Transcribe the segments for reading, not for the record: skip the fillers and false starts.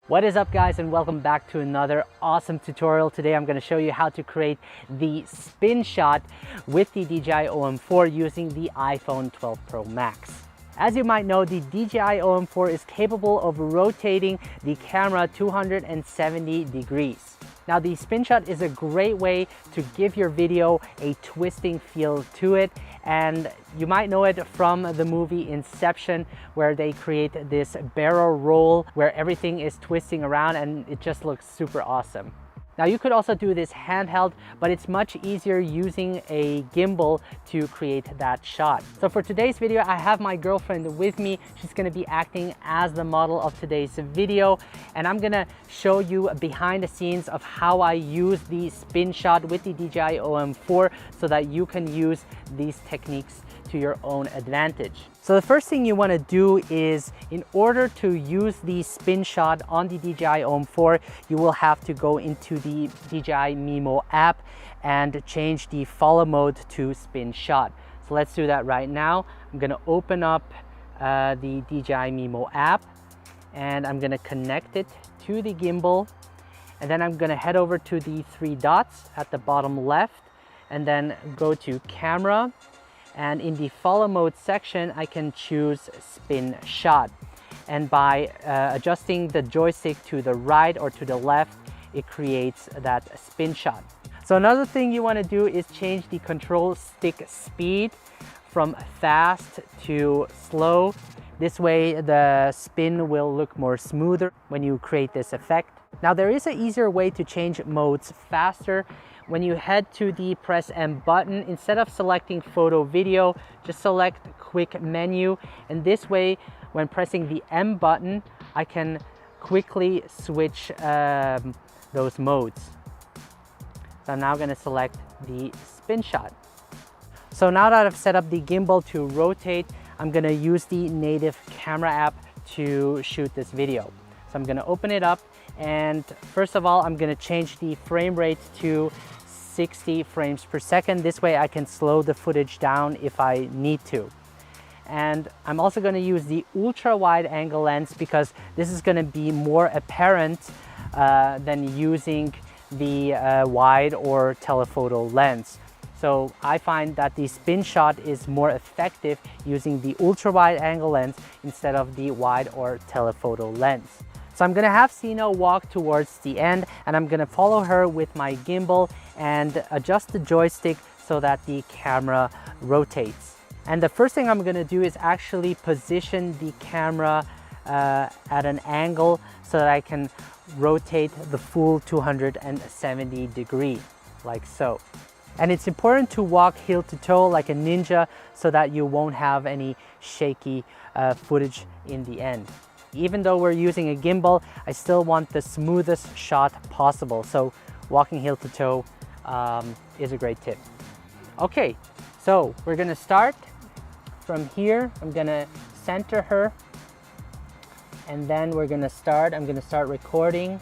What is up, guys, and welcome back to another awesome tutorial. Today I'm going to show you how to create the spin shot with the DJI OM4 using the iPhone 12 Pro Max. As you might know, the DJI OM4 is capable of rotating the camera 270 degrees. Now, the spin shot is a great way to give your video a twisting feel to it, and you might know it from the movie Inception, where they create this barrel roll where everything is twisting around and it just looks super awesome. Now, you could also do this handheld, but it's much easier using a gimbal to create that shot. So for today's video, I have my girlfriend with me. She's gonna be acting as the model of today's video, and I'm gonna show you behind the scenes of how I use the spin shot with the DJI OM4 so that you can use these techniques to your own advantage. So the first thing you want to do is, in order to use the spin shot on the DJI OM4, you will have to go into the DJI Mimo app and change the follow mode to spin shot. So let's do that right now. I'm going to open up the DJI Mimo app, and I'm going to connect it to the gimbal, and then I'm going to head over to the three dots at the bottom left and then go to camera. And in the follow mode section, I can choose spin shot. And by adjusting the joystick to the right or to the left, it creates that spin shot. So another thing you want to do is change the control stick speed from fast to slow. This way the spin will look more smoother when you create this effect. Now, there is an easier way to change modes faster. When you head to the press M button, instead of selecting photo video, just select quick menu. And this way, when pressing the M button, I can quickly switch those modes. So I'm now going to select the spin shot. So now that I've set up the gimbal to rotate, I'm going to use the native camera app to shoot this video. So I'm going to open it up, and first of all, I'm going to change the frame rate to 60 frames per second. This way I can slow the footage down if I need to. And I'm also going to use the ultra wide angle lens because this is going to be more apparent than using the wide or telephoto lens. So I find that the spin shot is more effective using the ultra wide angle lens instead of the wide or telephoto lens. So I'm gonna have Sino walk towards the end, and I'm gonna follow her with my gimbal and adjust the joystick so that the camera rotates. And the first thing I'm gonna do is actually position the camera at an angle so that I can rotate the full 270 degree, like so. And it's important to walk heel to toe like a ninja so that you won't have any shaky footage in the end. Even though we're using a gimbal, I still want the smoothest shot possible. So walking heel to toe is a great tip. Okay, so we're gonna start from here. I'm gonna center her, and then I'm gonna start recording.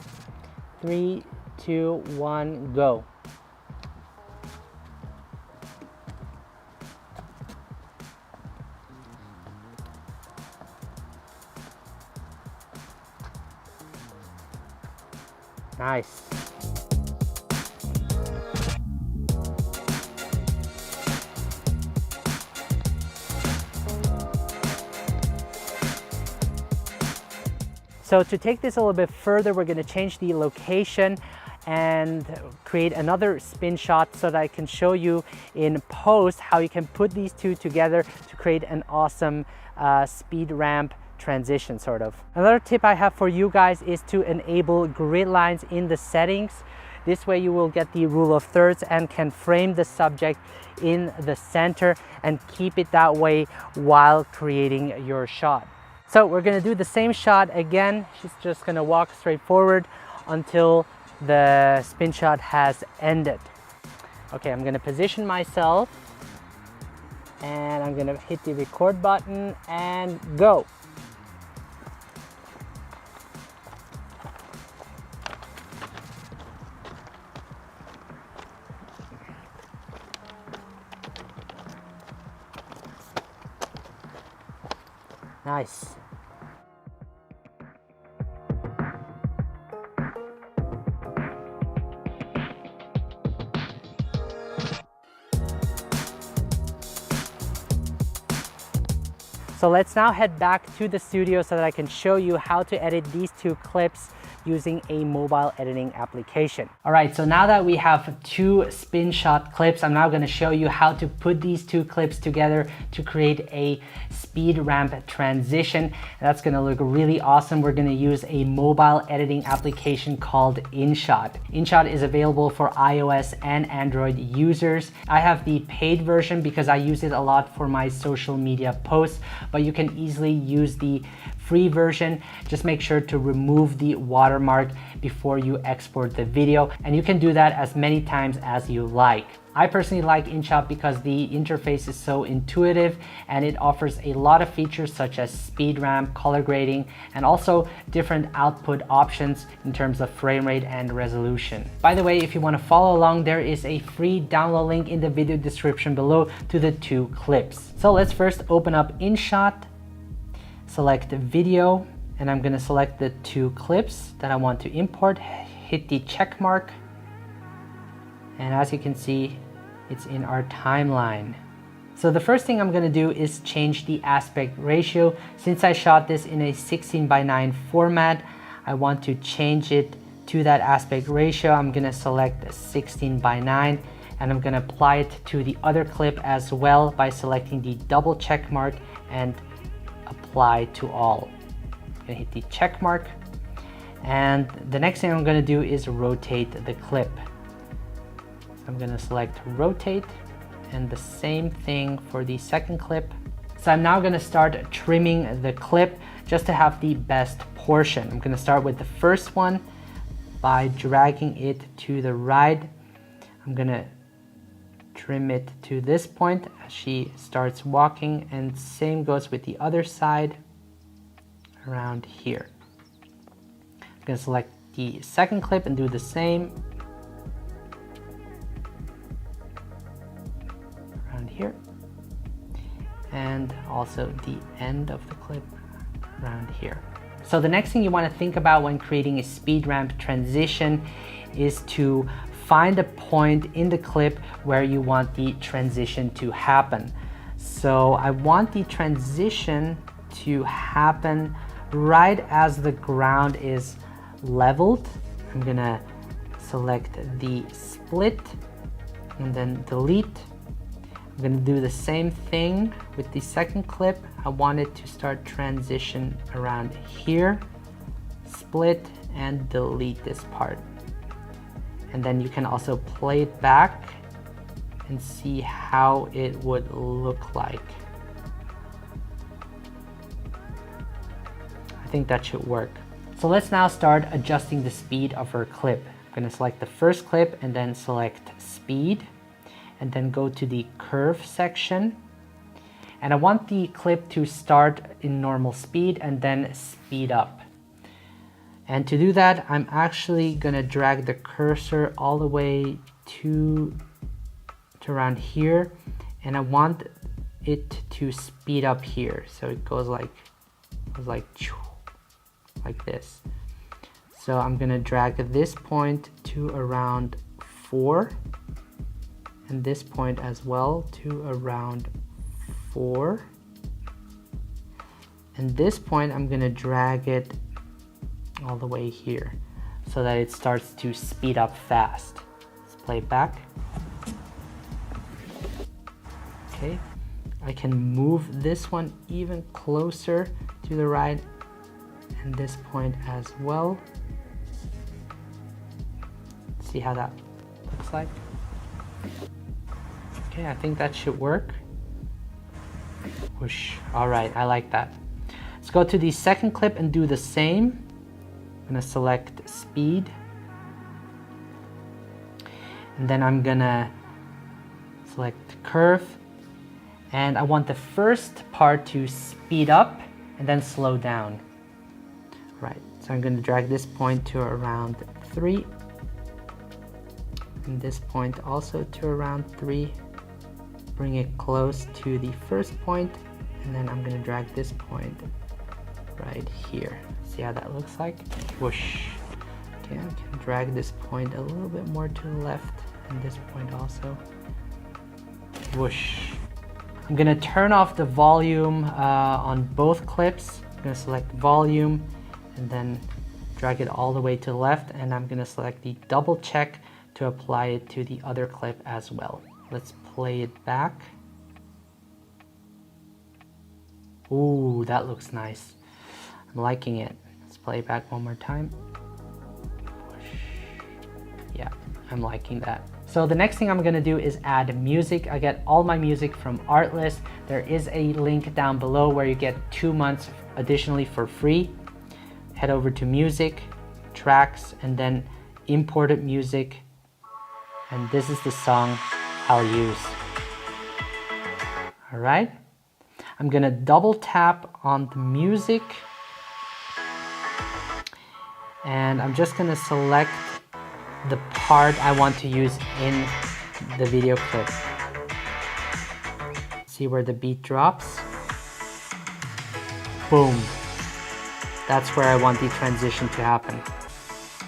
3, 2, 1, go. Nice. So to take this a little bit further, we're going to change the location and create another spin shot so that I can show you in post how you can put these two together to create an awesome speed ramp transition, sort of. Another tip I have for you guys is to enable grid lines in the settings. This way you will get the rule of thirds and can frame the subject in the center and keep it that way while creating your shot. So we're going to do the same shot again. She's just going to walk straight forward until the spin shot has ended. Okay, I'm going to position myself, and I'm going to hit the record button and go. Nice. So let's now head back to the studio so that I can show you how to edit these two clips using a mobile editing application. All right, so now that we have two spin shot clips, I'm now gonna show you how to put these two clips together to create a speed ramp transition. That's gonna look really awesome. We're gonna use a mobile editing application called InShot. InShot is available for iOS and Android users. I have the paid version because I use it a lot for my social media posts, but you can easily use the free version. Just make sure to remove the watermark before you export the video, and you can do that as many times as you like. I personally like InShot because the interface is so intuitive and it offers a lot of features such as speed ramp, color grading, and also different output options in terms of frame rate and resolution. By the way, if you want to follow along, there is a free download link in the video description below to the two clips. So let's first open up InShot, select video, and I'm gonna select the two clips that I want to import, hit the check mark, and as you can see, it's in our timeline. So the first thing I'm gonna do is change the aspect ratio. Since I shot this in a 16:9 format, I want to change it to that aspect ratio. I'm gonna select 16:9, and I'm gonna apply it to the other clip as well by selecting the double check mark and apply to all. I'm gonna hit the check mark, and the next thing I'm gonna do is rotate the clip. So I'm gonna select rotate, and the same thing for the second clip. So I'm now gonna start trimming the clip just to have the best portion. I'm gonna start with the first one by dragging it to the right. I'm gonna trim it to this point as she starts walking, and same goes with the other side around here. I'm going to select the second clip and do the same around here, and also the end of the clip around here. So the next thing you want to think about when creating a speed ramp transition is to find a point in the clip where you want the transition to happen. So I want the transition to happen right as the ground is leveled. I'm gonna select the split and then delete. I'm gonna do the same thing with the second clip. I want it to start transition around here, split and delete this part. And then you can also play it back and see how it would look like. I think that should work. So let's now start adjusting the speed of our clip. I'm gonna select the first clip and then select speed, and then go to the curve section. And I want the clip to start in normal speed and then speed up. And to do that, I'm actually gonna drag the cursor all the way to around here, and I want it to speed up here. So it goes like this. So I'm gonna drag this point to around 4, and this point as well to around 4. And this point, I'm gonna drag it all the way here so that it starts to speed up fast. Let's play it back. Okay, I can move this one even closer to the right and this point as well. See how that looks like. Okay, I think that should work. Whoosh. All right, I like that. Let's go to the second clip and do the same. I'm gonna select speed, and then I'm gonna select curve, and I want the first part to speed up and then slow down. Right, so I'm gonna drag this point to around 3, and this point also to around 3. Bring it close to the first point, and then I'm gonna drag this point right here. See how that looks like? Whoosh. Okay, I can drag this point a little bit more to the left, and this point also. Whoosh. I'm gonna turn off the volume on both clips. I'm gonna select volume and then drag it all the way to the left, and I'm gonna select the double check to apply it to the other clip as well. Let's play it back. Ooh, that looks nice. I'm liking it. Let's play it back one more time. Yeah, I'm liking that. So the next thing I'm gonna do is add music. I get all my music from Artlist. There is a link down below where you get 2 months additionally for free. Head over to music, tracks, and then imported music. And this is the song I'll use. All right. I'm gonna double tap on the music. And I'm just gonna select the part I want to use in the video clip. See where the beat drops? Boom. That's where I want the transition to happen.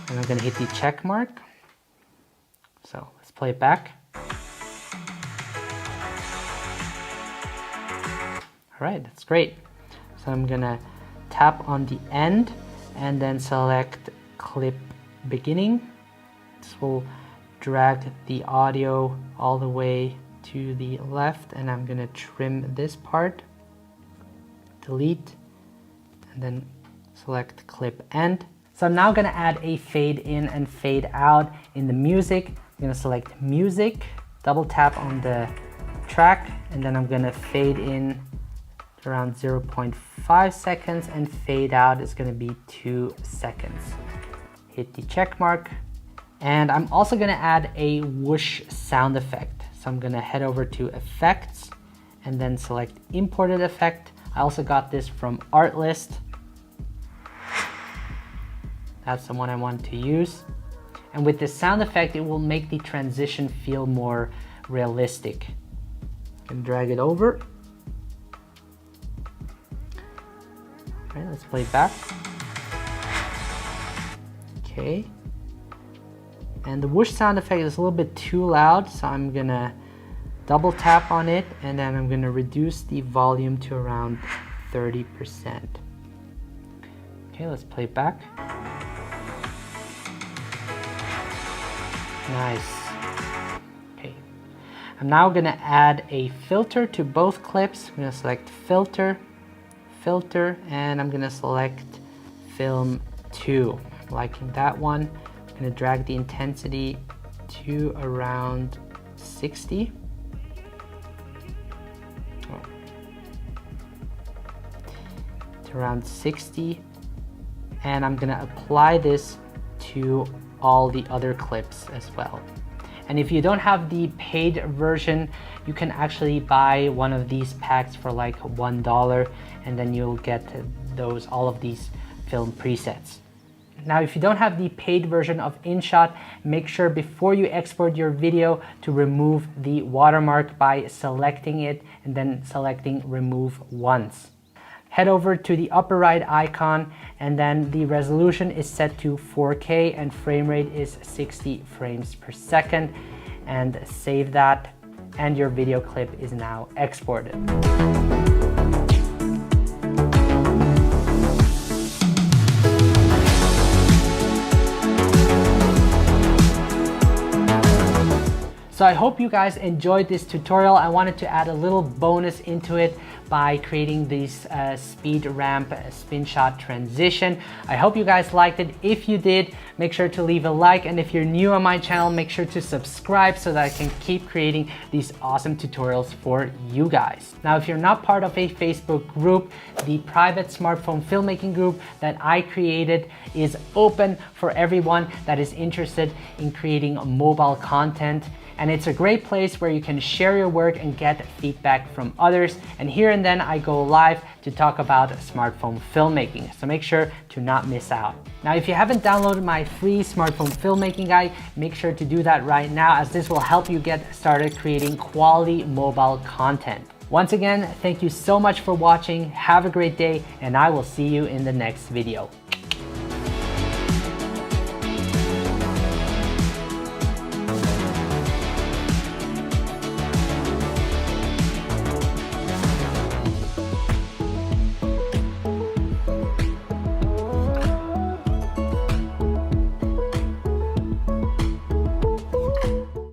And I'm gonna hit the check mark. So let's play it back. All right, that's great. So I'm gonna tap on the end and then select clip beginning. This will drag the audio all the way to the left, and I'm gonna trim this part, delete, and then select clip end. So I'm now gonna add a fade in and fade out in the music. I'm gonna select music, double tap on the track, and then I'm gonna fade in to around 0.5 seconds and fade out is gonna be 2 seconds. Hit the check mark. And I'm also gonna add a whoosh sound effect. So I'm gonna head over to effects and then select imported effect. I also got this from Artlist. That's the one I want to use. And with this sound effect, it will make the transition feel more realistic. And drag it over. All right, let's play it back. Okay. And the whoosh sound effect is a little bit too loud, so I'm gonna double tap on it and then I'm gonna reduce the volume to around 30%. Okay, let's play it back. Nice. Okay. I'm now gonna add a filter to both clips. I'm gonna select filter, filter, and I'm gonna select film 2. I'm liking that one. I'm gonna drag the intensity to around 60. To around 60. And I'm gonna apply this to all the other clips as well. And if you don't have the paid version, you can actually buy one of these packs for like $1, and then you'll get all of these film presets. Now, if you don't have the paid version of InShot, make sure before you export your video to remove the watermark by selecting it and then selecting remove once. Head over to the upper right icon, and then the resolution is set to 4K and frame rate is 60 frames per second, and save that, and your video clip is now exported. So I hope you guys enjoyed this tutorial. I wanted to add a little bonus into it by creating this speed ramp spin shot transition. I hope you guys liked it. If you did, make sure to leave a like, and if you're new on my channel, make sure to subscribe so that I can keep creating these awesome tutorials for you guys. Now, if you're not part of a Facebook group, the private smartphone filmmaking group that I created is open for everyone that is interested in creating mobile content. And it's a great place where you can share your work and get feedback from others. And here and then I go live to talk about smartphone filmmaking. So make sure to not miss out. Now, if you haven't downloaded my free smartphone filmmaking guide, make sure to do that right now, as this will help you get started creating quality mobile content. Once again, thank you so much for watching. Have a great day, and I will see you in the next video.